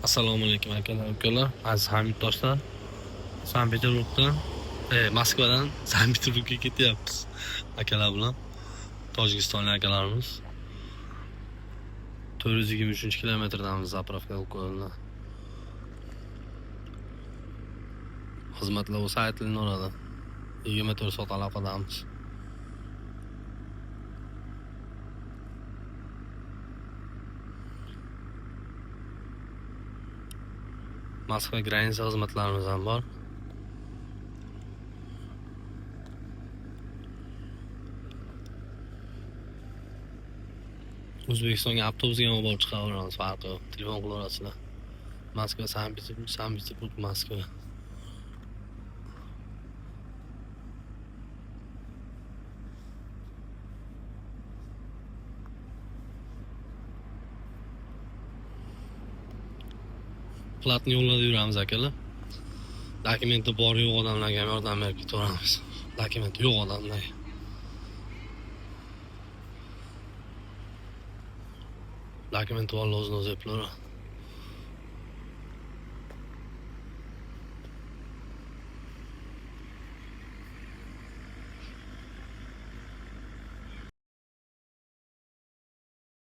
Assalomu alaykum akalar. Aziz hamyurtdoshlar. Sankt-Peterburgdan, Moskvadan Sankt-Peterburgga ketyapmiz. Akalar bilan. Tojikistonlik akalarimiz. 423 kilometrdamiz zapravka qo'yildi. Xizmatlar bo'lsa aytilaveradi. 24 soat aloqadamiz. Moskva granitsa xizmatlarimiz ham bor. O'zbekistonga avtobusga ham borib chiqaveramiz, farqi yo'q. Telefon qilaverasizlar. Moskva, Sankt-Peterburg, Moskva. Platni yo'llarda yuramiz akalar. Dokumenti bor yo'q odamlarga ham yordam berib ketaveramiz. Dokumenti yo'q odamlarga. Dokumenti borlar o'zini o'zi eplaveradi.